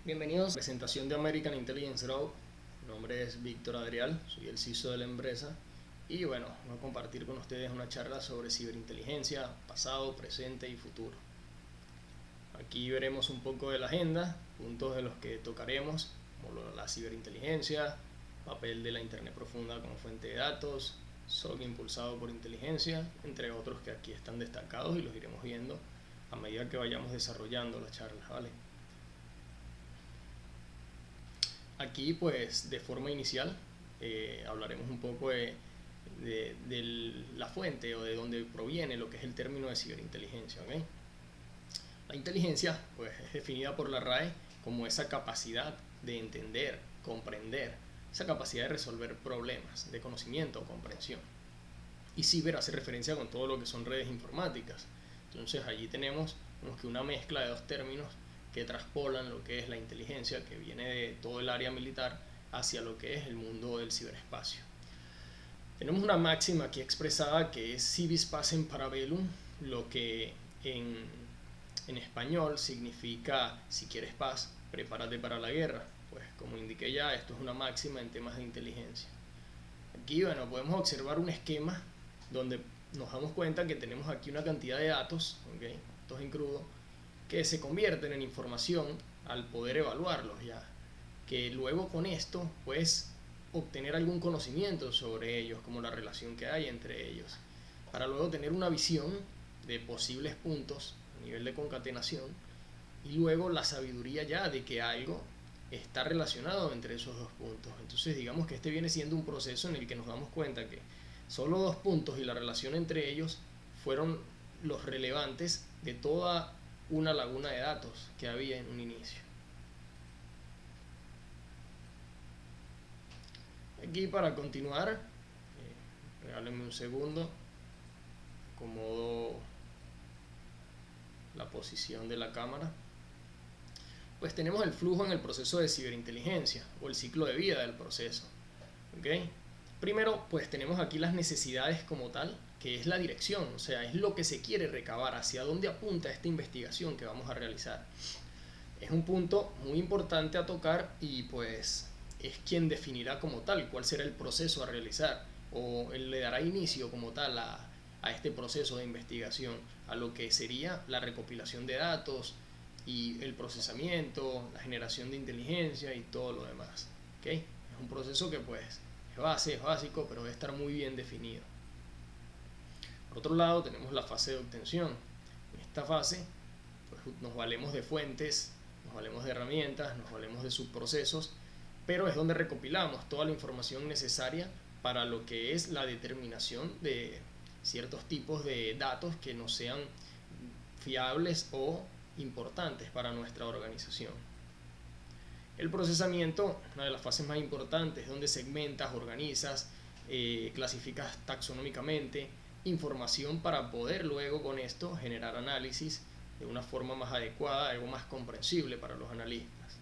Bienvenidos a la presentación de American Intelligence Group. Mi nombre es Víctor Adrial, soy el CISO de la empresa y bueno, voy a compartir con ustedes una charla sobre ciberinteligencia, pasado, presente y futuro. Aquí veremos un poco de la agenda, puntos de los que tocaremos, como la ciberinteligencia, papel de la Internet profunda como fuente de datos, SOC impulsado por inteligencia, entre otros que aquí están destacados y los iremos viendo a medida que vayamos desarrollando la charla, ¿vale? Aquí pues de forma inicial hablaremos un poco de la fuente o de dónde proviene lo que es el término de ciberinteligencia, ¿okay? La inteligencia pues es definida por la RAE como esa capacidad de entender, comprender, esa capacidad de resolver problemas, de conocimiento o comprensión. Y ciber hace referencia con todo lo que son redes informáticas. Entonces allí tenemos que una mezcla de dos términos que traspolan lo que es la inteligencia, que viene de todo el área militar, hacia lo que es el mundo del ciberespacio. Tenemos una máxima aquí expresada que es si vis pacem para bellum, lo que en español significa si quieres paz, prepárate para la guerra. Pues como indiqué ya, esto es una máxima en temas de inteligencia. Aquí bueno, podemos observar un esquema donde nos damos cuenta que tenemos aquí una cantidad de datos, ¿okay? Datos en crudo, que se convierten en información al poder evaluarlos ya, que luego con esto puedes obtener algún conocimiento sobre ellos, como la relación que hay entre ellos, para luego tener una visión de posibles puntos a nivel de concatenación y luego la sabiduría ya de que algo está relacionado entre esos dos puntos. Entonces digamos que este viene siendo un proceso en el que nos damos cuenta que solo dos puntos y la relación entre ellos fueron los relevantes de toda una laguna de datos que había en un inicio. Aquí para continuar, regálenme un segundo, acomodo la posición de la cámara. Pues tenemos el flujo en el proceso de ciberinteligencia o el ciclo de vida del proceso. ¿Okay? Primero, pues tenemos aquí las necesidades como tal, que es la dirección, o sea, es lo que se quiere recabar, hacia dónde apunta esta investigación que vamos a realizar. Es un punto muy importante a tocar y pues es quien definirá como tal cuál será el proceso a realizar o él le dará inicio como tal a este proceso de investigación, a lo que sería la recopilación de datos y el procesamiento, la generación de inteligencia y todo lo demás. ¿Okay? Es un proceso que pues es básico, pero debe estar muy bien definido. Por otro lado tenemos la fase de obtención. En esta fase pues, nos valemos de fuentes, nos valemos de herramientas, nos valemos de subprocesos, pero es donde recopilamos toda la información necesaria para lo que es la determinación de ciertos tipos de datos que no sean fiables o importantes para nuestra organización. El procesamiento, una de las fases más importantes, donde segmentas, organizas, clasificas taxonómicamente información para poder luego con esto generar análisis de una forma más adecuada, algo más comprensible para los analistas.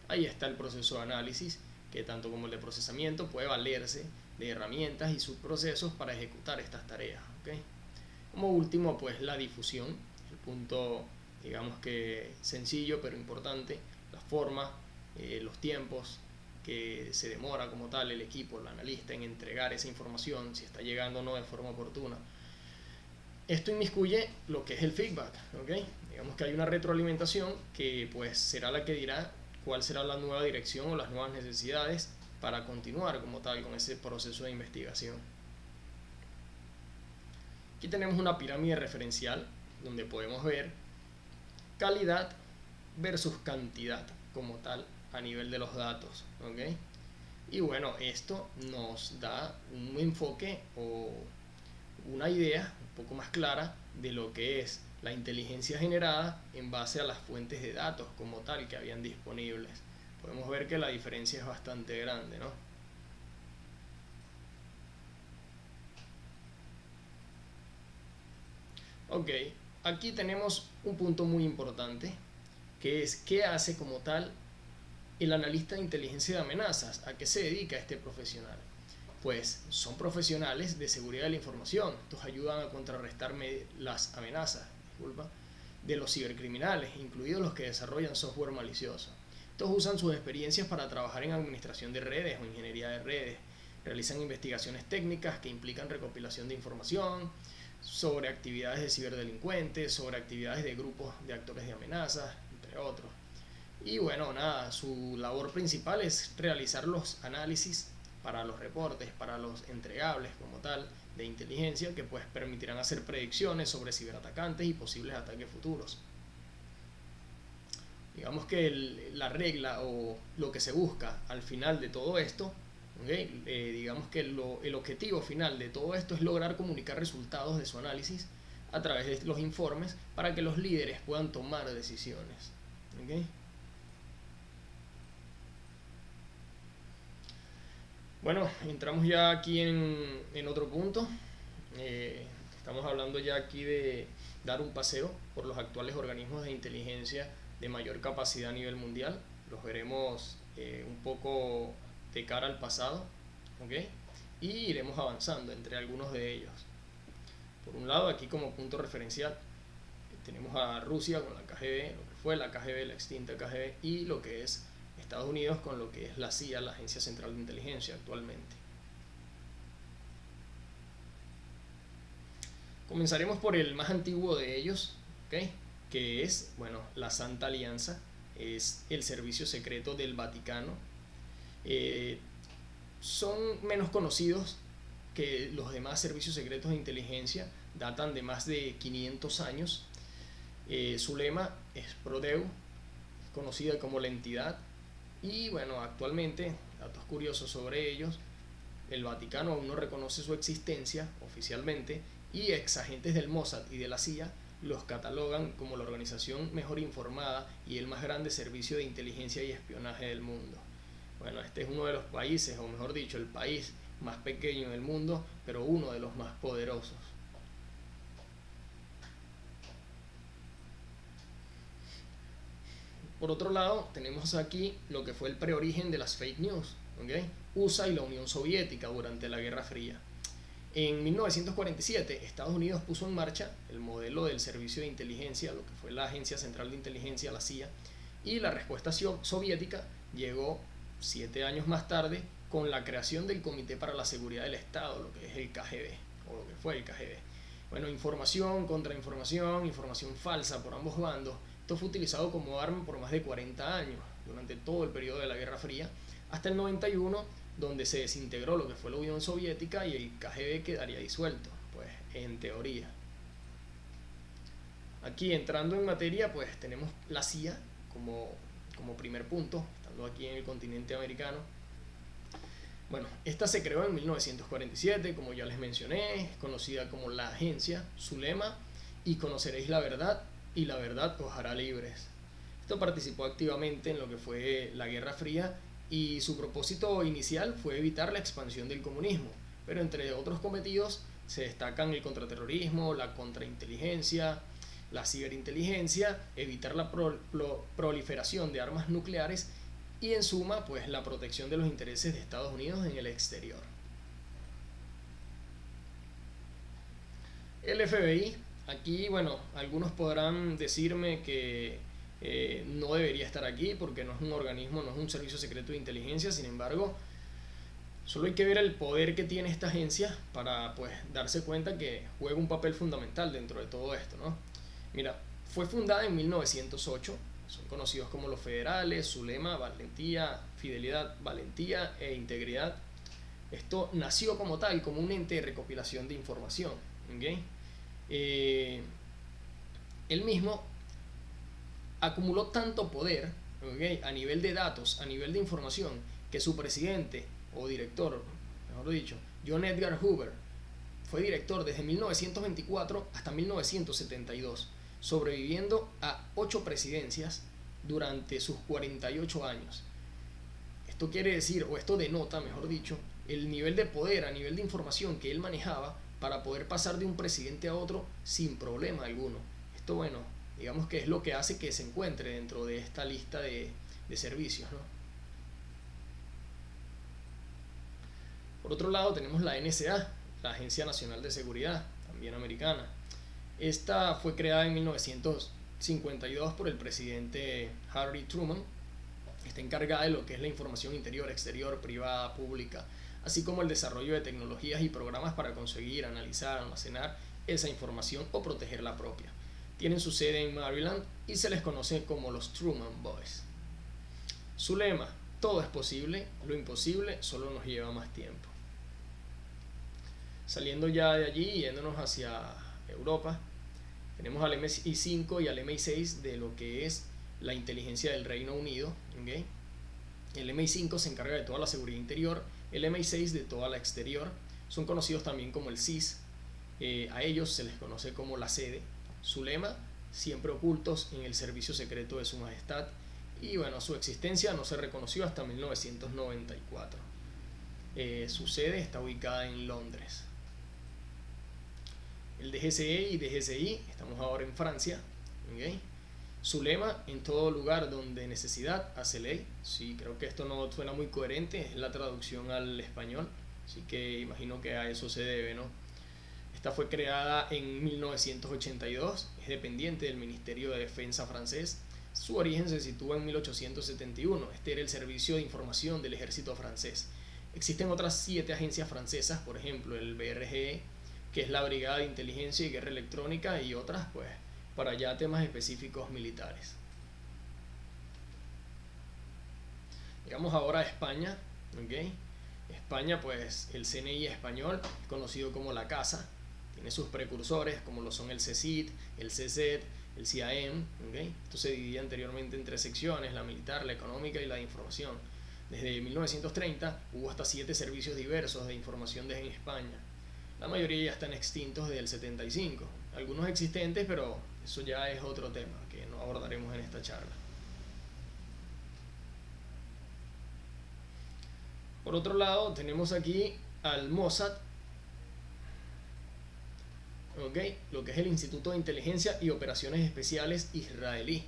Ahí está el proceso de análisis, que tanto como el de procesamiento puede valerse de herramientas y subprocesos para ejecutar estas tareas. ¿Okay? Como último, pues la difusión, el punto digamos que sencillo pero importante, la forma, los tiempos que se demora como tal el equipo, el analista en entregar esa información, si está llegando o no de forma oportuna. Esto inmiscuye lo que es el feedback, ¿okay? Digamos que hay una retroalimentación que pues será la que dirá cuál será la nueva dirección o las nuevas necesidades para continuar como tal con ese proceso de investigación. Aquí tenemos una pirámide referencial donde podemos ver calidad versus cantidad como tal a nivel de los datos, ¿okay? Y bueno, esto nos da un enfoque o una idea un poco más clara de lo que es la inteligencia generada en base a las fuentes de datos como tal que habían disponibles. Podemos ver que la diferencia es bastante grande, ¿no? Ok, aquí tenemos un punto muy importante, que es qué hace como tal el analista de inteligencia de amenazas, a qué se dedica este profesional. Pues son profesionales de seguridad de la información, estos ayudan a contrarrestar las amenazas, de los cibercriminales, incluidos los que desarrollan software malicioso. Estos usan sus experiencias para trabajar en administración de redes o ingeniería de redes. Realizan investigaciones técnicas que implican recopilación de información sobre actividades de ciberdelincuentes, sobre actividades de grupos de actores de amenazas, entre otros. Y bueno, nada, su labor principal es realizar los análisis para los reportes, para los entregables como tal de inteligencia que pues permitirán hacer predicciones sobre ciberatacantes y posibles ataques futuros. Digamos que la regla o lo que se busca al final de todo esto, ¿okay? Digamos que el objetivo final de todo esto es lograr comunicar resultados de su análisis a través de los informes para que los líderes puedan tomar decisiones. ¿Okay? Bueno, entramos ya aquí en otro punto. Estamos hablando ya aquí de dar un paseo por los actuales organismos de inteligencia de mayor capacidad a nivel mundial. Los veremos un poco de cara al pasado, ¿okay? Y iremos avanzando entre algunos de ellos. Por un lado, aquí como punto referencial, tenemos a Rusia con la KGB, lo que fue la KGB, la extinta KGB, y lo que es Estados Unidos con lo que es la CIA, la Agencia Central de Inteligencia actualmente. Comenzaremos por el más antiguo de ellos, ¿okay? Que es, bueno, la Santa Alianza, es el servicio secreto del Vaticano. Son menos conocidos que los demás servicios secretos de inteligencia, datan de más de 500 años. Su lema es Pro Deus, conocida como la entidad. Y bueno, actualmente, datos curiosos sobre ellos, el Vaticano aún no reconoce su existencia oficialmente y exagentes del Mossad y de la CIA los catalogan como la organización mejor informada y el más grande servicio de inteligencia y espionaje del mundo. Bueno, este es uno de los países, o mejor dicho, el país más pequeño del mundo, pero uno de los más poderosos. Por otro lado, tenemos aquí lo que fue el preorigen de las fake news, ¿okay? USA y la Unión Soviética durante la Guerra Fría. En 1947, Estados Unidos puso en marcha el modelo del servicio de inteligencia, lo que fue la Agencia Central de Inteligencia, la CIA, y la respuesta soviética llegó 7 años más tarde con la creación del Comité para la Seguridad del Estado, lo que es el KGB, o lo que fue el KGB. Bueno, información, contrainformación, información falsa por ambos bandos. Esto fue utilizado como arma por más de 40 años, durante todo el periodo de la Guerra Fría, hasta el 91, donde se desintegró lo que fue la Unión Soviética y el KGB quedaría disuelto, pues en teoría. Aquí entrando en materia, pues tenemos la CIA como primer punto, estando aquí en el continente americano. Bueno, esta se creó en 1947, como ya les mencioné, es conocida como la agencia, su lema, y conoceréis la verdad, y la verdad os hará libres. Esto participó activamente en lo que fue la Guerra Fría y su propósito inicial fue evitar la expansión del comunismo, pero entre otros cometidos se destacan el contraterrorismo, la contrainteligencia, la ciberinteligencia, evitar la proliferación de armas nucleares y en suma pues la protección de los intereses de Estados Unidos en el exterior. El FBI, aquí bueno, algunos podrán decirme que no debería estar aquí porque no es un organismo, no es un servicio secreto de inteligencia, sin embargo, solo hay que ver el poder que tiene esta agencia para pues darse cuenta que juega un papel fundamental dentro de todo esto, ¿no? Mira, fue fundada en 1908, son conocidos como los federales, su lema, valentía, fidelidad, valentía e integridad. Esto nació como tal, como un ente de recopilación de información, ¿okay? Él mismo acumuló tanto poder, ¿okay?, a nivel de datos, a nivel de información, que su presidente o director, mejor dicho, John Edgar Hoover, fue director desde 1924 hasta 1972, sobreviviendo a 8 presidencias durante sus 48 años. Esto quiere decir, o esto denota, mejor dicho, el nivel de poder, a nivel de información que él manejaba para poder pasar de un presidente a otro sin problema alguno. Esto, bueno, digamos que es lo que hace que se encuentre dentro de esta lista de servicios, ¿no? Por otro lado tenemos la NSA, la Agencia Nacional de Seguridad, también americana. Esta fue creada en 1952 por el presidente Harry Truman Está encargada de lo que es la información interior, exterior, privada, pública, así como el desarrollo de tecnologías y programas para conseguir, analizar, almacenar esa información o proteger la propia. Tienen su sede en Maryland y se les conoce como los Truman Boys. Su lema: todo es posible, lo imposible solo nos lleva más tiempo. Saliendo ya de allí y yéndonos hacia Europa, tenemos al MI5 y al MI6 de lo que es la inteligencia del Reino Unido. ¿Okay? El MI5 se encarga de toda la seguridad interior, el MI6 de toda la exterior. Son conocidos también como el CIS. A ellos se les conoce como la sede. Su lema: siempre ocultos en el servicio secreto de su majestad. Y bueno, su existencia no se reconoció hasta 1994. Su sede está ubicada en Londres. El DGCE y DGCI, estamos ahora en Francia. ¿Okay? Su lema: en todo lugar donde necesidad hace ley. Sí, creo que esto no suena muy coherente, es la traducción al español, así que imagino que a eso se debe, ¿no? Esta fue creada en 1982, es dependiente del Ministerio de Defensa francés. Su origen se sitúa en 1871, este era el servicio de información del ejército francés. Existen otras 7 agencias francesas, por ejemplo el BRGE, que es la Brigada de Inteligencia y Guerra Electrónica, y otras pues para ya temas específicos militares. Llegamos ahora a España. ¿Okay? España, pues el CNI español es conocido como la Casa, tiene sus precursores como lo son el CSIC, el CSET, el CIAM. ¿Okay? Esto se dividía anteriormente en 3 secciones: la militar, la económica y la de información. Desde 1930 hubo hasta 7 servicios diversos de información en España. La mayoría ya están extintos desde el 75, algunos existentes, pero eso ya es otro tema que no abordaremos en esta charla. Por otro lado, tenemos aquí al Mossad, ¿okay? Lo que es el Instituto de Inteligencia y Operaciones Especiales israelí.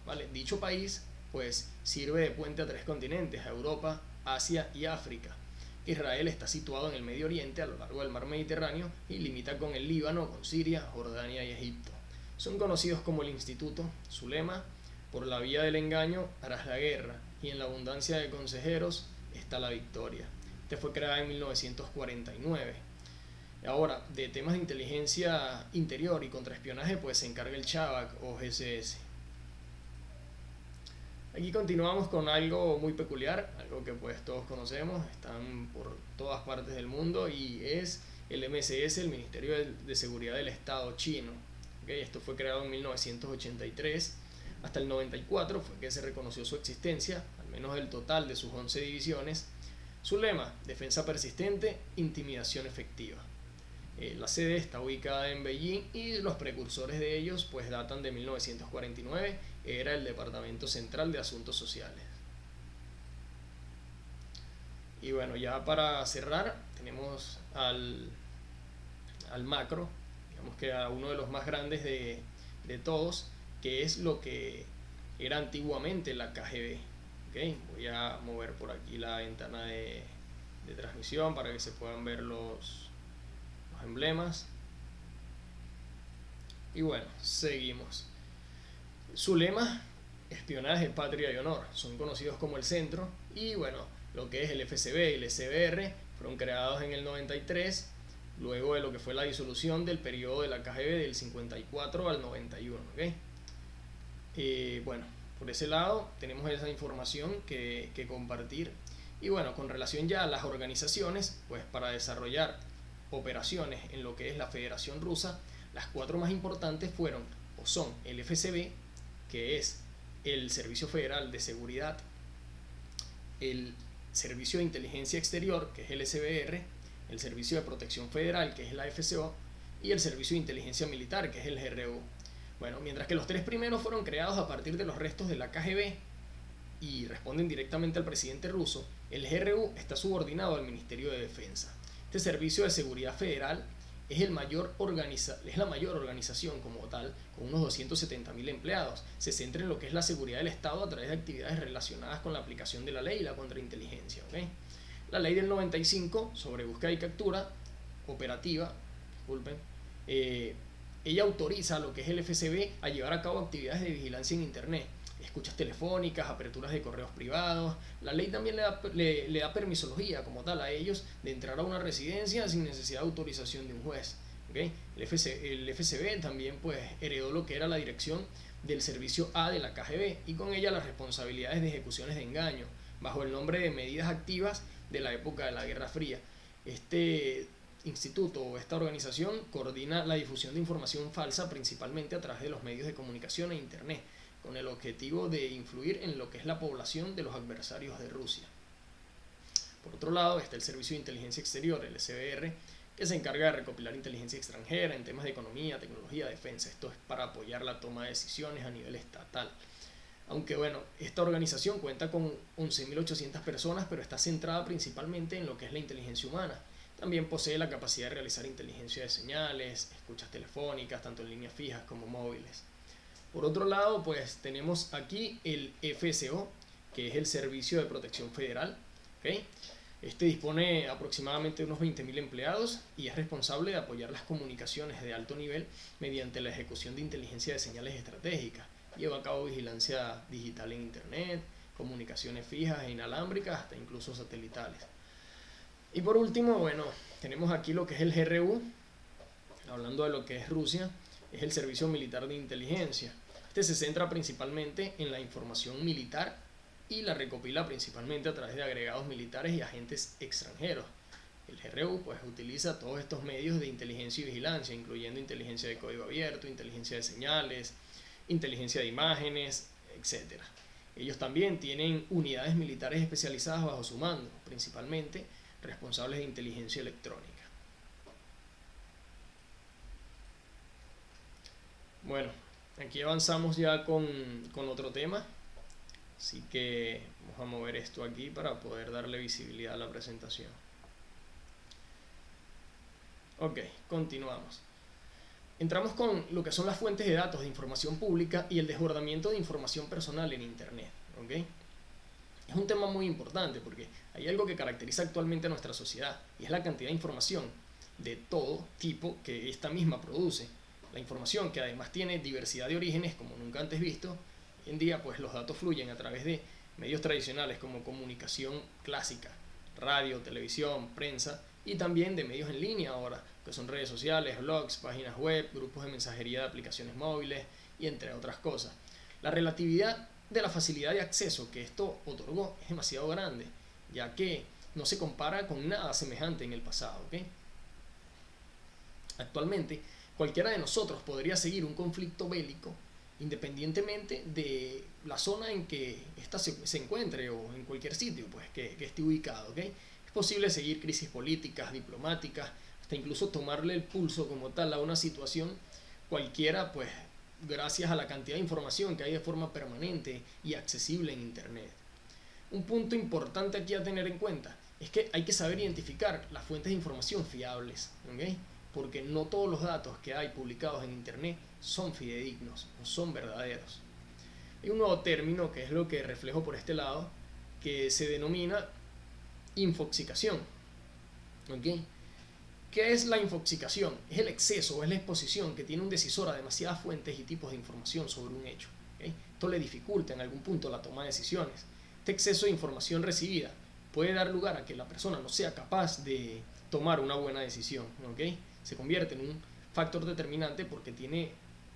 ¿Vale? Dicho país pues sirve de puente a 3 continentes: a Europa, Asia y África. Israel está situado en el Medio Oriente, a lo largo del mar Mediterráneo, y limita con el Líbano, con Siria, Jordania y Egipto. Son conocidos como el Instituto. Su lema: por la vía del engaño harás la guerra, y en la abundancia de consejeros está la victoria. Este fue creado en 1949. Ahora, de temas de inteligencia interior y contraespionaje, pues se encarga el Shabak o GSS. Aquí continuamos con algo muy peculiar, algo que pues todos conocemos, están por todas partes del mundo, y es el MSS, el Ministerio de Seguridad del Estado chino. ¿Okay? Esto fue creado en 1983, hasta el 94 fue que se reconoció su existencia, al menos el total de sus 11 divisiones. Su lema: defensa persistente, intimidación efectiva. La sede está ubicada en Beijing y los precursores de ellos pues datan de 1949, era el Departamento Central de Asuntos Sociales. Y bueno, ya para cerrar tenemos al macro, digamos que a uno de los más grandes de todos, que es lo que era antiguamente la KGB. ¿Okay? Voy a mover por aquí la ventana de transmisión para que se puedan ver los emblemas. Y bueno, seguimos. Su lema: espionaje, patria y honor. Son conocidos como el Centro. Y bueno, lo que es el FSB y el SBR fueron creados en el 93, luego de lo que fue la disolución del periodo de la KGB del 54 al 91. ¿Okay? Bueno, por ese lado tenemos esa información que compartir. Y bueno, con relación ya a las organizaciones, pues para desarrollar operaciones en lo que es la Federación Rusa, las 4 más importantes fueron o son el FSB, que es el Servicio Federal de Seguridad, el Servicio de Inteligencia Exterior, que es el SBR, el Servicio de Protección Federal, que es la FSO, y el Servicio de Inteligencia Militar, que es el GRU. Bueno, mientras que los 3 primeros fueron creados a partir de los restos de la KGB y responden directamente al presidente ruso, el GRU está subordinado al Ministerio de Defensa. Este Servicio de Seguridad Federal es la mayor organización como tal, con unos 270.000 empleados. Se centra en lo que es la seguridad del Estado a través de actividades relacionadas con la aplicación de la ley y la contrainteligencia. ¿Okay? La ley del 95 sobre búsqueda y captura operativa, ella autoriza a lo que es el FSB a llevar a cabo actividades de vigilancia en Internet. escuchas telefónicas, aperturas de correos privados. La ley también le da permisología como tal a ellos de entrar a una residencia sin necesidad de autorización de un juez. ¿Okay? El FCB también pues heredó lo que era la dirección del servicio A de la KGB y con ella las responsabilidades de ejecuciones de engaño bajo el nombre de medidas activas de la época de la Guerra Fría. Este instituto o esta organización coordina la difusión de información falsa principalmente a través de los medios de comunicación e internet, con el objetivo de influir en lo que es la población de los adversarios de Rusia. Por otro lado está el Servicio de Inteligencia Exterior, el SBR, que se encarga de recopilar inteligencia extranjera en temas de economía, tecnología, defensa. Esto es para apoyar la toma de decisiones a nivel estatal. Aunque bueno, esta organización cuenta con 11.800 personas, pero está centrada principalmente en lo que es la inteligencia humana. También posee la capacidad de realizar inteligencia de señales, escuchas telefónicas, tanto en líneas fijas como móviles. Por otro lado, pues tenemos aquí el FSO, que es el Servicio de Protección Federal. ¿Okay? Este dispone aproximadamente de unos 20.000 empleados y es responsable de apoyar las comunicaciones de alto nivel mediante la ejecución de inteligencia de señales estratégicas. Lleva a cabo vigilancia digital en Internet, comunicaciones fijas e inalámbricas, hasta incluso satelitales. Y por último, bueno, tenemos aquí lo que es el GRU, hablando de lo que es Rusia, es el Servicio Militar de Inteligencia. Este se centra principalmente en la información militar y la recopila principalmente a través de agregados militares y agentes extranjeros. El GRU pues utiliza todos estos medios de inteligencia y vigilancia, incluyendo inteligencia de código abierto, inteligencia de señales, inteligencia de imágenes, etc. Ellos también tienen unidades militares especializadas bajo su mando, principalmente responsables de inteligencia electrónica. Bueno, aquí avanzamos ya con otro tema, así que vamos a mover esto aquí para poder darle visibilidad a la presentación. Ok, continuamos. Entramos con lo que son las fuentes de datos de información pública y el desbordamiento de información personal en Internet. ¿Okay? Es un tema muy importante porque hay algo que caracteriza actualmente a nuestra sociedad y es la cantidad de información de todo tipo que esta misma produce. La información que además tiene diversidad de orígenes como nunca antes visto. Hoy en día pues los datos fluyen a través de medios tradicionales como comunicación clásica, radio, televisión, prensa y también de medios en línea ahora, que son redes sociales, blogs, páginas web, grupos de mensajería de aplicaciones móviles y entre otras cosas. La relatividad de la facilidad de acceso que esto otorgó es demasiado grande, ya que no se compara con nada semejante en el pasado. ¿Okay? Actualmente, cualquiera de nosotros podría seguir un conflicto bélico independientemente de la zona en que ésta se encuentre o en cualquier sitio pues, que esté ubicado. ¿Okay? Es posible seguir crisis políticas, diplomáticas, hasta incluso tomarle el pulso como tal a una situación cualquiera, pues gracias a la cantidad de información que hay de forma permanente y accesible en Internet. Un punto importante aquí a tener en cuenta es que hay que saber identificar las fuentes de información fiables, ¿okay? Porque no todos los datos que hay publicados en Internet son fidedignos o son verdaderos. Hay un nuevo término que es lo que reflejo por este lado, que se denomina infoxicación. ¿Okay? ¿Qué es la infoxicación? Es el exceso o es la exposición que tiene un decisor a demasiadas fuentes y tipos de información sobre un hecho. ¿Okay? Esto le dificulta en algún punto la toma de decisiones. Este exceso de información recibida puede dar lugar a que la persona no sea capaz de tomar una buena decisión. ¿Okay? Se convierte en un factor determinante porque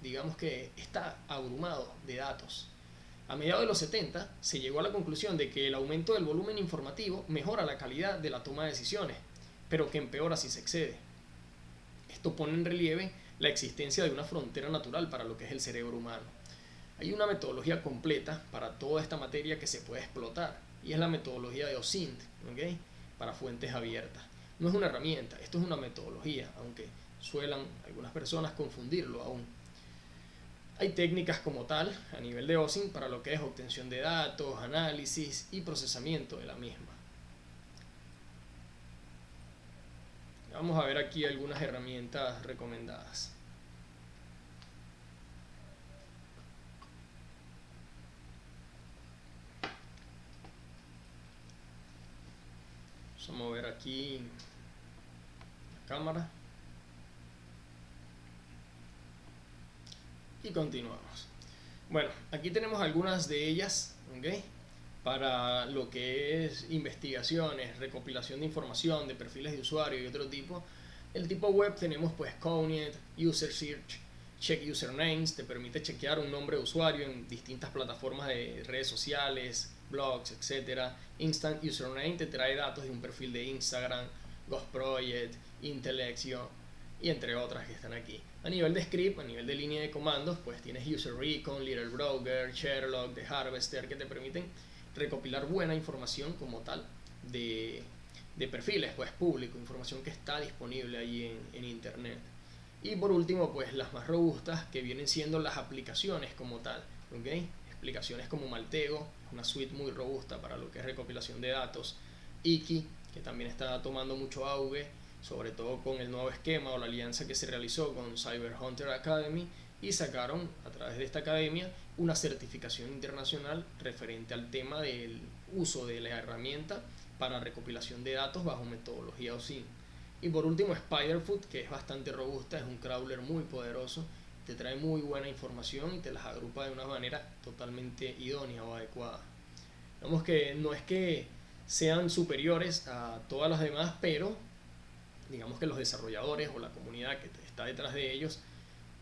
digamos que está abrumado de datos. A mediados de los 70 se llegó a la conclusión de que el aumento del volumen informativo mejora la calidad de la toma de decisiones, pero que empeora si se excede. Esto pone en relieve la existencia de una frontera natural para lo que es el cerebro humano. Hay una metodología completa para toda esta materia que se puede explotar, y es la metodología de OSINT, ¿okay? Para fuentes abiertas. No es una herramienta, esto es una metodología, aunque suelan algunas personas confundirlo aún. Hay técnicas como tal, a nivel de OSINT, para lo que es obtención de datos, análisis y procesamiento de la misma. Vamos a ver aquí algunas herramientas recomendadas. Vamos a mover aquí la cámara. Y continuamos. Bueno, aquí tenemos algunas de ellas, ¿ok? Para lo que es investigaciones, recopilación de información, de perfiles de usuario y otro tipo. El tipo web tenemos pues Cognate, User Search, Check Usernames, te permite chequear un nombre de usuario en distintas plataformas de redes sociales, blogs, etc. Instant Username te trae datos de un perfil de Instagram, Ghost Project, Intellectio y entre otras que están aquí. A nivel de script, a nivel de línea de comandos, pues tienes User Recon, Little Broker, Sherlock, The Harvester, que te permiten recopilar buena información como tal de perfiles pues público, información que está disponible allí en internet. Y por último, pues las más robustas, que vienen siendo las aplicaciones como tal, ¿ok? Aplicaciones como Maltego, una suite muy robusta para lo que es recopilación de datos. Iki, que también está tomando mucho auge, sobre todo con el nuevo esquema o la alianza que se realizó con Cyber Hunter Academy, y sacaron a través de esta academia una certificación internacional referente al tema del uso de la herramienta para recopilación de datos bajo metodología OSINT. Y por último, Spiderfoot, que es bastante robusta, es un crawler muy poderoso, te trae muy buena información y te las agrupa de una manera totalmente idónea o adecuada. Vemos que no es que sean superiores a todas las demás, pero digamos que los desarrolladores o la comunidad que está detrás de ellos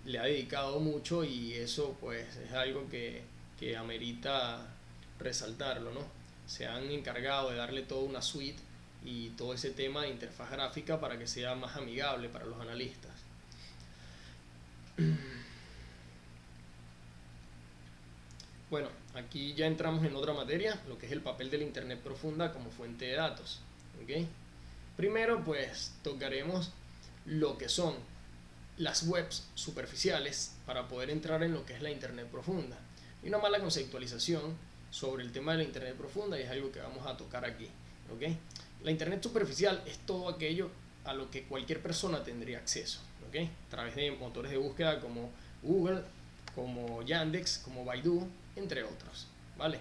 le ha dedicado mucho, y eso pues es algo que amerita resaltarlo, ¿no? Se han encargado de darle toda una suite y todo ese tema de interfaz gráfica para que sea más amigable para los analistas. Bueno, aquí ya entramos en otra materia, lo que es el papel de la Internet profunda como fuente de datos, ¿ok? Primero pues tocaremos lo que son las webs superficiales para poder entrar en lo que es la Internet profunda. Hay una mala conceptualización sobre el tema de la Internet profunda y es algo que vamos a tocar aquí, ¿ok? La Internet superficial es todo aquello a lo que cualquier persona tendría acceso, ¿ok? A través de motores de búsqueda como Google, como Yandex, como Baidu, entre otros, ¿vale?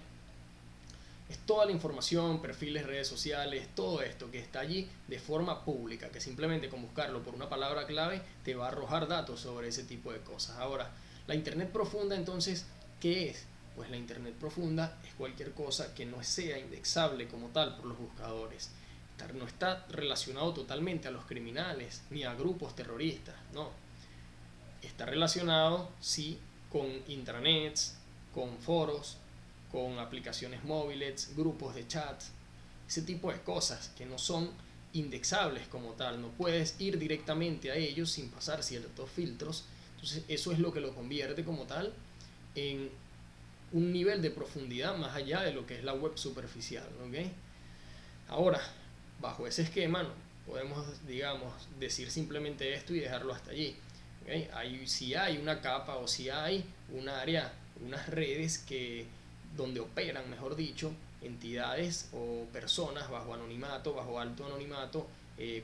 Es toda la información, perfiles, redes sociales, todo esto que está allí de forma pública, que simplemente con buscarlo por una palabra clave te va a arrojar datos sobre ese tipo de cosas. Ahora, la Internet profunda, entonces, ¿qué es? Pues la Internet profunda es cualquier cosa que no sea indexable como tal por los buscadores. No está relacionado totalmente a los criminales ni a grupos terroristas, no. Está relacionado, sí, con intranets, con foros, con aplicaciones móviles, grupos de chat, ese tipo de cosas que no son indexables como tal. No puedes ir directamente a ellos sin pasar ciertos filtros. Entonces eso es lo que lo convierte como tal en un nivel de profundidad más allá de lo que es la web superficial, ¿ok? Ahora, bajo ese esquema no podemos, digamos, decir simplemente esto y dejarlo hasta allí, ¿okay? Si hay una capa o si hay un área, unas redes donde operan, mejor dicho, entidades o personas bajo anonimato, bajo alto anonimato,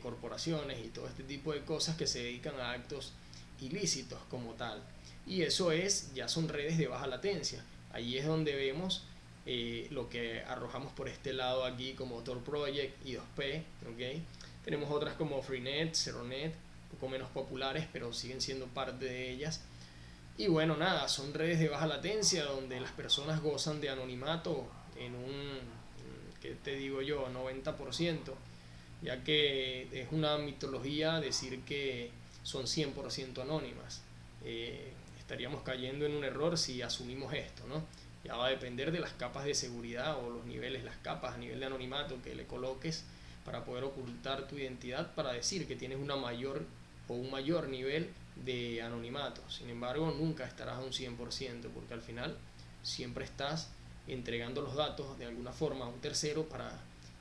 corporaciones y todo este tipo de cosas que se dedican a actos ilícitos como tal. Y eso ya son redes de baja latencia. Ahí es donde vemos lo que arrojamos por este lado aquí como Tor Project y 2P, ¿okay? Tenemos otras como Freenet, Zeronet, un poco menos populares, pero siguen siendo parte de ellas. Y bueno, nada, son redes de baja latencia donde las personas gozan de anonimato en un, ¿qué te digo yo?, 90%, ya que es una mitología decir que son 100% anónimas. Estaríamos cayendo en un error si asumimos esto, ¿no? Ya va a depender de las capas de seguridad o los niveles, las capas a nivel de anonimato que le coloques para poder ocultar tu identidad, para decir que tienes una mayor o un mayor nivel de anonimato. Sin embargo, nunca estarás a un 100%, porque al final siempre estás entregando los datos de alguna forma a un tercero para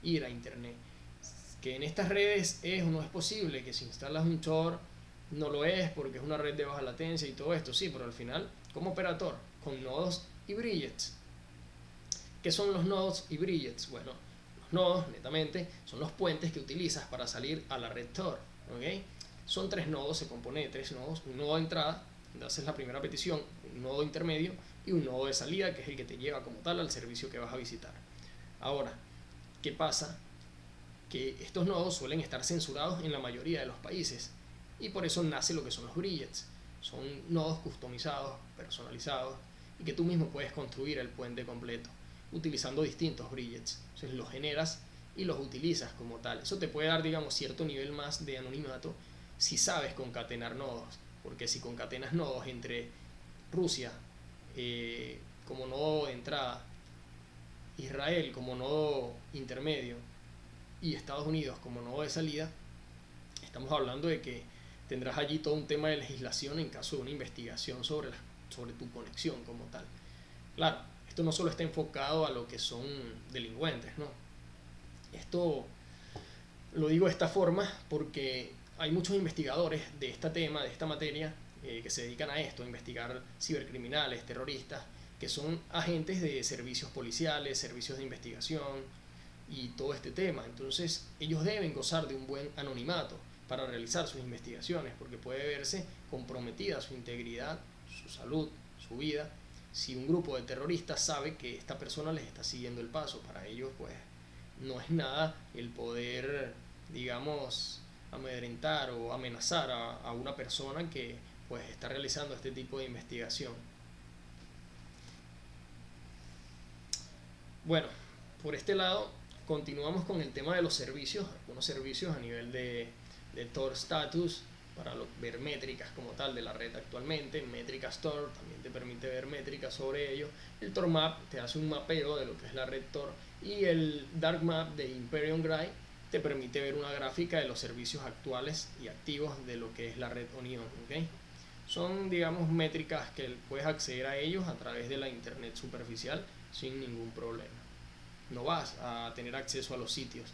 ir a internet. Que en estas redes es o no es posible, que si instalas un Tor no lo es porque es una red de baja latencia y todo esto, sí, pero al final como operador con nodos y bridges. ¿Qué son los nodos y bridges? Bueno, los nodos netamente son los puentes que utilizas para salir a la red Tor, ¿ok? Son tres nodos, se compone de tres nodos: un nodo de entrada, donde haces la primera petición, un nodo intermedio y un nodo de salida, que es el que te lleva como tal al servicio que vas a visitar. Ahora, ¿qué pasa? Que estos nodos suelen estar censurados en la mayoría de los países, y por eso nace lo que son los bridges. Son nodos customizados, personalizados, y que tú mismo puedes construir el puente completo utilizando distintos bridges. Entonces los generas y los utilizas como tal. Eso te puede dar, digamos, cierto nivel más de anonimato si sabes concatenar nodos, porque si concatenas nodos entre Rusia como nodo de entrada, Israel como nodo intermedio y Estados Unidos como nodo de salida, estamos hablando de que tendrás allí todo un tema de legislación en caso de una investigación sobre tu conexión como tal. Claro, esto no solo está enfocado a lo que son delincuentes, ¿no? Esto lo digo de esta forma porque hay muchos investigadores de este tema, de esta materia, que se dedican a esto, a investigar cibercriminales, terroristas, que son agentes de servicios policiales, servicios de investigación y todo este tema. Entonces ellos deben gozar de un buen anonimato para realizar sus investigaciones, porque puede verse comprometida su integridad, su salud, su vida, si un grupo de terroristas sabe que esta persona les está siguiendo el paso. Para ellos pues no es nada el poder, digamos, amedrentar o amenazar a una persona que pues está realizando este tipo de investigación. Bueno, por este lado continuamos con el tema de los servicios, algunos servicios a nivel de Tor Status para ver métricas como tal de la red actualmente. Métricas Tor también te permite ver métricas sobre ello. El Tor Map te hace un mapeo de lo que es la red Tor, y el Dark Map de Imperium Gray te permite ver una gráfica de los servicios actuales y activos de lo que es la red Onion, ¿okay? Son, digamos, métricas que puedes acceder a ellos a través de la internet superficial sin ningún problema. No vas a tener acceso a los sitios,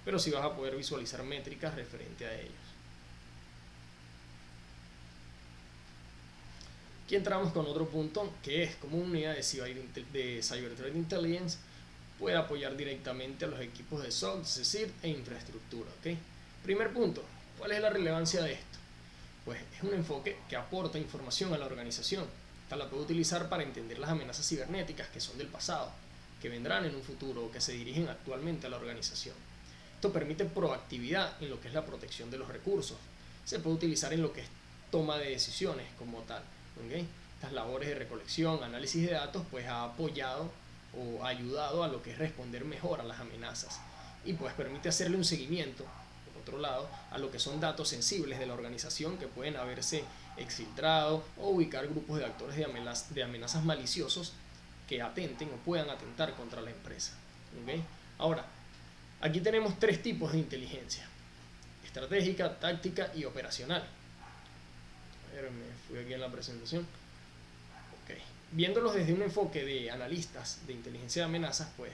pero sí vas a poder visualizar métricas referente a ellos. Aquí entramos con otro punto, que es cómo una unidad de Cyber Threat Intelligence puede apoyar directamente a los equipos de SOC, CSIRT e infraestructura, ¿okay? Primer punto, ¿cuál es la relevancia de esto? Pues es un enfoque que aporta información a la organización. Esta la puede utilizar para entender las amenazas cibernéticas que son del pasado, que vendrán en un futuro o que se dirigen actualmente a la organización. Esto permite proactividad en lo que es la protección de los recursos. Se puede utilizar en lo que es toma de decisiones como tal, ¿okay? Estas labores de recolección, análisis de datos, pues ha apoyado o ha ayudado a lo que es responder mejor a las amenazas, y pues permite hacerle un seguimiento, por otro lado, a lo que son datos sensibles de la organización que pueden haberse exfiltrado, o ubicar grupos de actores de amenazas maliciosos que atenten o puedan atentar contra la empresa, ¿okay? Ahora, aquí tenemos tres tipos de inteligencia: estratégica, táctica y operacional. A ver, me fui aquí en la presentación. Okay. Viéndolos desde un enfoque de analistas de inteligencia de amenazas, pues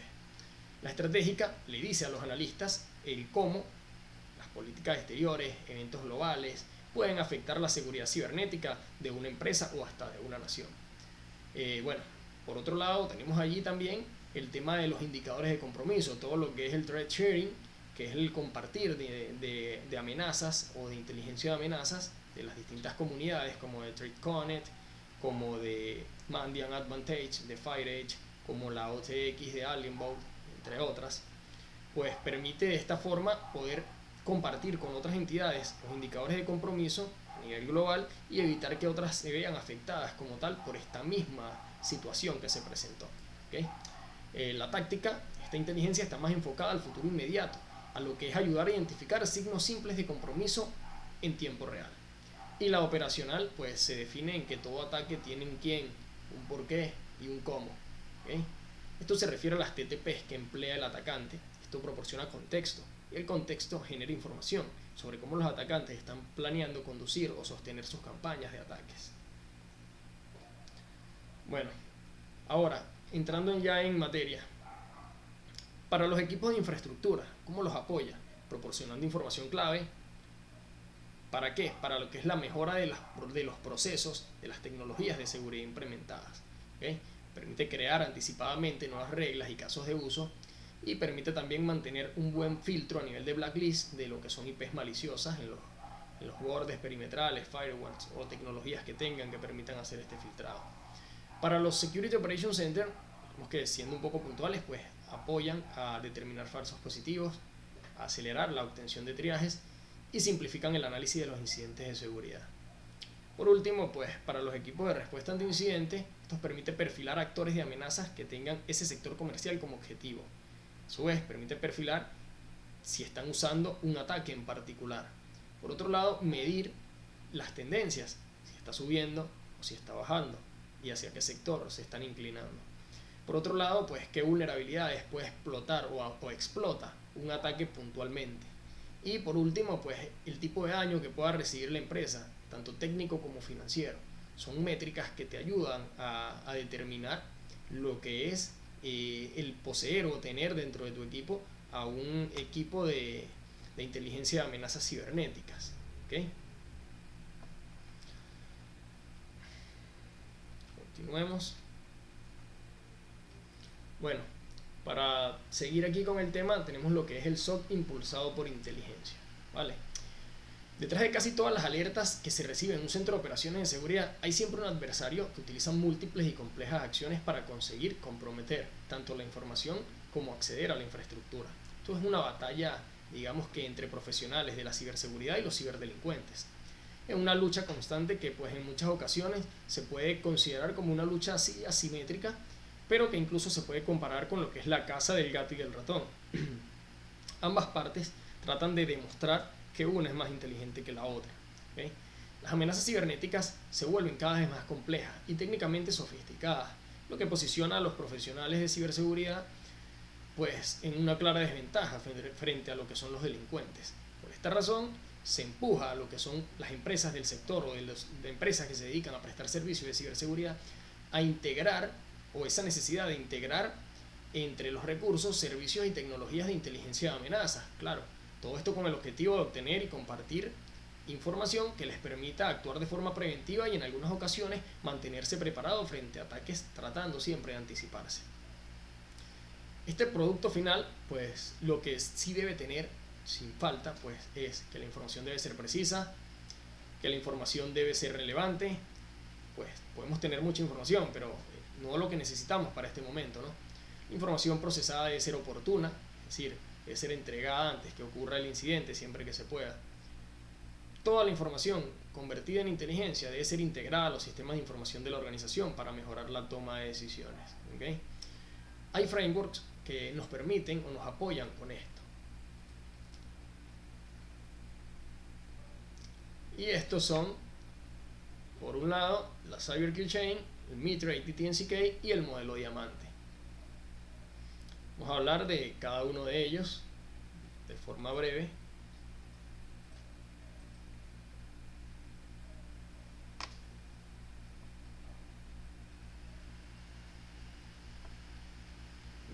la estratégica le dice a los analistas el cómo las políticas exteriores, eventos globales, pueden afectar la seguridad cibernética de una empresa o hasta de una nación. Bueno, por otro lado tenemos allí también el tema de los indicadores de compromiso, todo lo que es el threat sharing, que es el compartir de amenazas o de inteligencia de amenazas de las distintas comunidades, como de ThreatConnect, como de Mandiant Advantage, de FireEdge, como la OTX de Alienbolt, entre otras. Pues permite de esta forma poder compartir con otras entidades los indicadores de compromiso a nivel global y evitar que otras se vean afectadas como tal por esta misma situación que se presentó, ¿okay? La táctica, esta inteligencia está más enfocada al futuro inmediato, a lo que es ayudar a identificar signos simples de compromiso en tiempo real. Y la operacional pues se define en que todo ataque tiene un quién, un por qué y un cómo, ¿okay? Esto se refiere a las TTPs que emplea el atacante. Esto proporciona contexto, y el contexto genera información sobre cómo los atacantes están planeando conducir o sostener sus campañas de ataques. Bueno, ahora entrando ya en materia, para los equipos de infraestructura, ¿cómo los apoya? Proporcionando información clave. ¿Para qué? Para lo que es la mejora de los procesos, de las tecnologías de seguridad implementadas, ¿okay? Permite crear anticipadamente nuevas reglas y casos de uso, y permite también mantener un buen filtro a nivel de blacklist de lo que son IPs maliciosas en los bordes perimetrales, firewalls o tecnologías que tengan que permitan hacer este filtrado. Para los Security Operations Center, digamos que siendo un poco puntuales, pues apoyan a determinar falsos positivos, a acelerar la obtención de triajes y simplifican el análisis de los incidentes de seguridad. Por último, pues para los equipos de respuesta ante incidentes, esto permite perfilar actores de amenazas que tengan ese sector comercial como objetivo. A su vez, permite perfilar si están usando un ataque en particular. Por otro lado, medir las tendencias, si está subiendo o si está bajando y hacia qué sector se están inclinando. Por otro lado, pues qué vulnerabilidades puede explotar o explota un ataque puntualmente. Y por último, pues el tipo de daño que pueda recibir la empresa, tanto técnico como financiero. Son métricas que te ayudan a determinar lo que es el poseer o tener dentro de tu equipo a un equipo de inteligencia de amenazas cibernéticas. ¿Okay? Continuemos. Bueno, para seguir aquí con el tema, tenemos lo que es el SOC impulsado por inteligencia. ¿Vale? Detrás de casi todas las alertas que se reciben en un centro de operaciones de seguridad, hay siempre un adversario que utiliza múltiples y complejas acciones para conseguir comprometer tanto la información como acceder a la infraestructura. Esto es una batalla, digamos que entre profesionales de la ciberseguridad y los ciberdelincuentes. Es una lucha constante que pues en muchas ocasiones se puede considerar como una lucha así asimétrica, pero que incluso se puede comparar con lo que es la caza del gato y el ratón. Ambas partes tratan de demostrar que una es más inteligente que la otra. ¿Okay? Las amenazas cibernéticas se vuelven cada vez más complejas y técnicamente sofisticadas, lo que posiciona a los profesionales de ciberseguridad pues en una clara desventaja frente a lo que son los delincuentes. Por esta razón, se empuja a lo que son las empresas del sector o de empresas que se dedican a prestar servicios de ciberseguridad a integrar, o esa necesidad de integrar entre los recursos, servicios y tecnologías de inteligencia de amenazas. Claro, todo esto con el objetivo de obtener y compartir información que les permita actuar de forma preventiva y en algunas ocasiones mantenerse preparado frente a ataques, tratando siempre de anticiparse. Este producto final, pues lo que sí debe tener sin falta, pues es que la información debe ser precisa, que la información debe ser relevante. Pues podemos tener mucha información, pero no lo que necesitamos para este momento, ¿no? La información procesada debe ser oportuna, es decir, debe ser entregada antes que ocurra el incidente, siempre que se pueda. Toda la información convertida en inteligencia debe ser integrada a los sistemas de información de la organización para mejorar la toma de decisiones. ¿Okay? Hay frameworks que nos permiten o nos apoyan con esto. Y estos son, por un lado, la Cyber Kill Chain, el Mitre ATT&CK y el modelo Diamante. Vamos a hablar de cada uno de ellos de forma breve.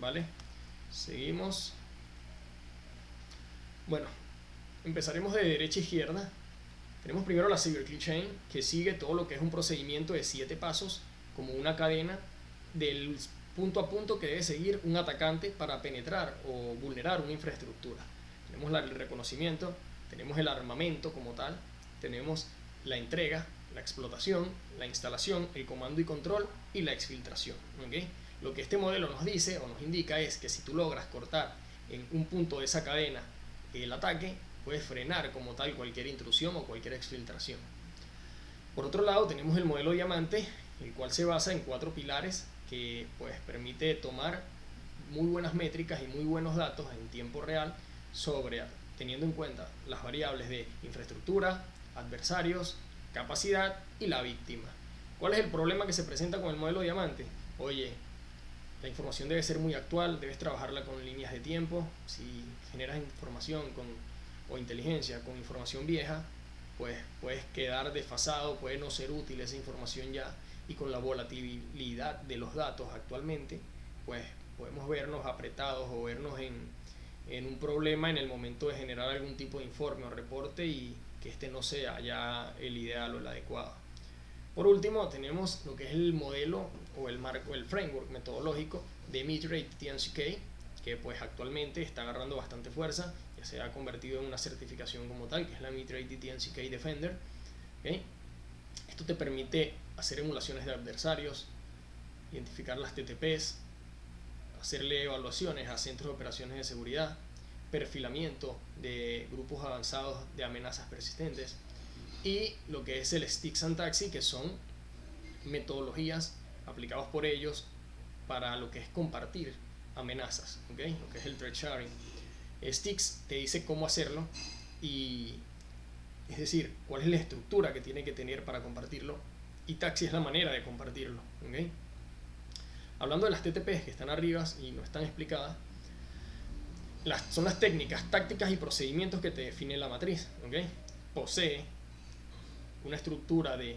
¿Vale? Seguimos. Bueno, empezaremos de derecha a izquierda. Tenemos primero la Cyber Kill Chain, que sigue todo lo que es un procedimiento de 7 pasos, como una cadena del punto a punto que debe seguir un atacante para penetrar o vulnerar una infraestructura. Tenemos el reconocimiento, tenemos el armamento como tal, tenemos la entrega, la explotación, la instalación, el comando y control y la exfiltración. ¿Okay? Lo que este modelo nos dice o nos indica es que si tú logras cortar en un punto de esa cadena el ataque, puedes frenar como tal cualquier intrusión o cualquier exfiltración. Por otro lado, tenemos el modelo Diamante, el cual se basa en 4 pilares que pues permite tomar muy buenas métricas y muy buenos datos en tiempo real sobre, teniendo en cuenta las variables de infraestructura, adversarios, capacidad y la víctima. ¿Cuál es el problema que se presenta con el modelo Diamante? Oye, la información debe ser muy actual, debes trabajarla con líneas de tiempo. Si generas información o inteligencia con información vieja, pues puedes quedar desfasado, puede no ser útil esa información ya, y con la volatilidad de los datos actualmente, pues podemos vernos apretados o vernos en un problema en el momento de generar algún tipo de informe o reporte y que este no sea ya el ideal o el adecuado. Por último, tenemos lo que es el modelo o el marco, el framework metodológico de Mitre ATT&CK, que pues actualmente está agarrando bastante fuerza, ya se ha convertido en una certificación como tal, que es la Mitre ATT&CK Defender. ¿Okay? Esto te permite hacer emulaciones de adversarios, identificar las TTPs, hacerle evaluaciones a centros de operaciones de seguridad, perfilamiento de grupos avanzados de amenazas persistentes, y lo que es el Stick Syntaxi, que son metodologías aplicadas por ellos para lo que es compartir amenazas, ¿okay? Lo que es el thread sharing. Sticks te dice cómo hacerlo, y es decir, cuál es la estructura que tiene que tener para compartirlo, y Taxi es la manera de compartirlo, ¿okay? Hablando de las TTPs que están arriba y no están explicadas, son las técnicas, tácticas y procedimientos que te define la matriz, ¿okay? Posee una estructura de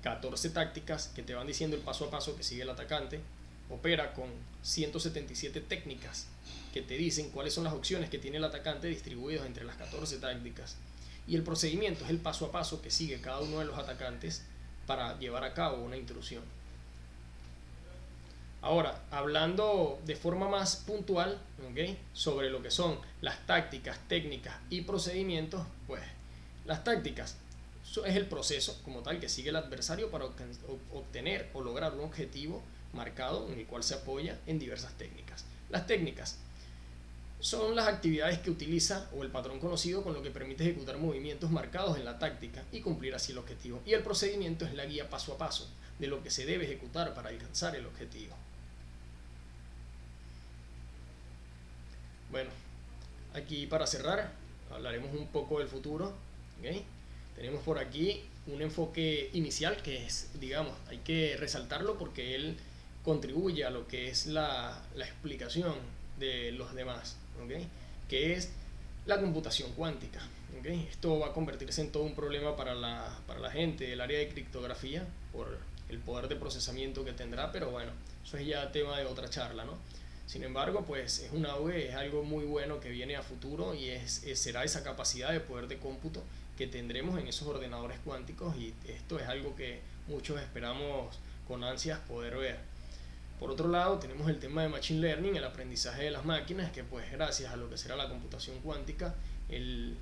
14 tácticas que te van diciendo el paso a paso que sigue el atacante. Opera con 177 técnicas que te dicen cuáles son las opciones que tiene el atacante distribuidas entre las 14 tácticas. Y el procedimiento es el paso a paso que sigue cada uno de los atacantes para llevar a cabo una intrusión. Ahora, hablando de forma más puntual, ¿okay?, sobre lo que son las tácticas, técnicas y procedimientos, pues las tácticas es el proceso como tal que sigue el adversario para obtener o lograr un objetivo marcado en el cual se apoya en diversas técnicas. Las técnicas son las actividades que utiliza o el patrón conocido con lo que permite ejecutar movimientos marcados en la táctica y cumplir así el objetivo. Y el procedimiento es la guía paso a paso de lo que se debe ejecutar para alcanzar el objetivo. Bueno, aquí para cerrar hablaremos un poco del futuro, ¿okay? Tenemos por aquí un enfoque inicial que es, digamos, hay que resaltarlo porque él contribuye a lo que es la explicación de los demás, ¿okay?, que es la computación cuántica, ¿okay? Esto va a convertirse en todo un problema para la gente del área de criptografía por el poder de procesamiento que tendrá, pero bueno, eso es ya tema de otra charla, ¿no? Sin embargo, pues es un auge, es algo muy bueno que viene a futuro y será esa capacidad de poder de cómputo que tendremos en esos ordenadores cuánticos, y esto es algo que muchos esperamos con ansias poder ver. Por otro lado, tenemos el tema de Machine Learning, el aprendizaje de las máquinas, que pues gracias a lo que será la computación cuántica, el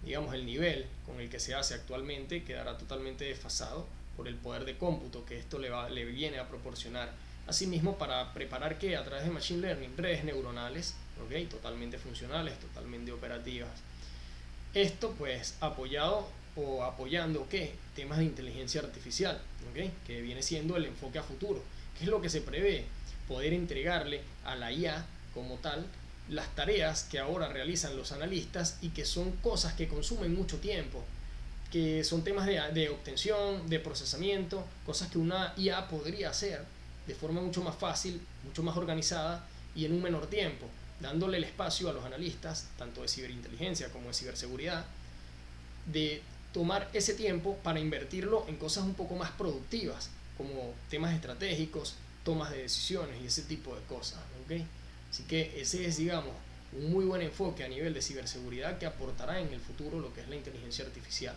nivel con el que se hace actualmente quedará totalmente desfasado por el poder de cómputo que esto le viene a proporcionar. Asimismo, para preparar que a través de Machine Learning redes neuronales, ¿okay?, totalmente funcionales, totalmente operativas. Esto pues apoyando ¿qué? Temas de inteligencia artificial, ¿okay?, que viene siendo el enfoque a futuro. ¿Qué es lo que se prevé? Poder entregarle a la IA como tal las tareas que ahora realizan los analistas y que son cosas que consumen mucho tiempo, que son temas de obtención, de procesamiento, cosas que una IA podría hacer de forma mucho más fácil, mucho más organizada y en un menor tiempo, dándole el espacio a los analistas, tanto de ciberinteligencia como de ciberseguridad, de tomar ese tiempo para invertirlo en cosas un poco más productivas, como temas estratégicos, tomas de decisiones y ese tipo de cosas, ¿okay? Así que ese es, digamos, un muy buen enfoque a nivel de ciberseguridad que aportará en el futuro lo que es la inteligencia artificial.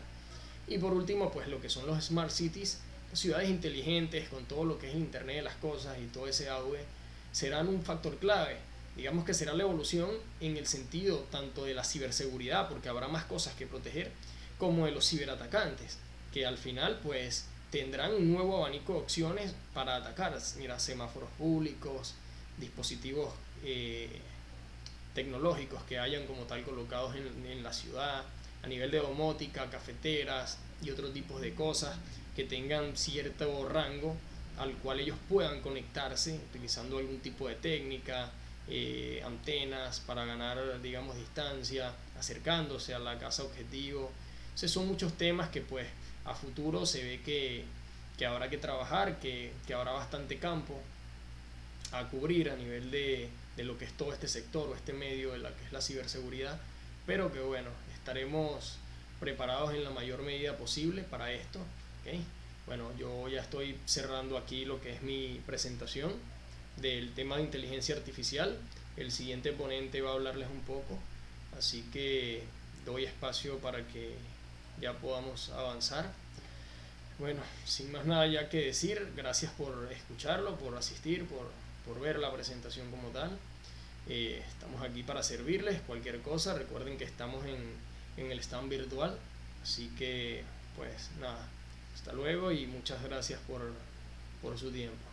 Y por último, pues lo que son los smart cities, ciudades inteligentes con todo lo que es el internet de las cosas y todo ese auge, serán un factor clave. Digamos que será la evolución en el sentido tanto de la ciberseguridad, porque habrá más cosas que proteger, como de los ciberatacantes, que al final pues tendrán un nuevo abanico de opciones para atacar. Mira, semáforos públicos, dispositivos tecnológicos que hayan como tal colocados en la ciudad, a nivel de domótica, cafeteras y otros tipos de cosas que tengan cierto rango al cual ellos puedan conectarse utilizando algún tipo de técnica, antenas para ganar, digamos, distancia, acercándose a la casa objetivo. Entonces son muchos temas que pues a futuro se ve que habrá que trabajar, que habrá bastante campo a cubrir a nivel de lo que es todo este sector o este medio de la que es la ciberseguridad, pero que bueno, estaremos preparados en la mayor medida posible para esto, ¿okay? Bueno, yo ya estoy cerrando aquí lo que es mi presentación del tema de inteligencia artificial. El siguiente ponente va a hablarles un poco, así que doy espacio para que ya podamos avanzar. Bueno, sin más nada ya que decir, gracias por escucharlo, por asistir, por ver la presentación como tal. Estamos aquí para servirles, cualquier cosa, recuerden que estamos en el stand virtual, así que pues nada, hasta luego y muchas gracias por su tiempo.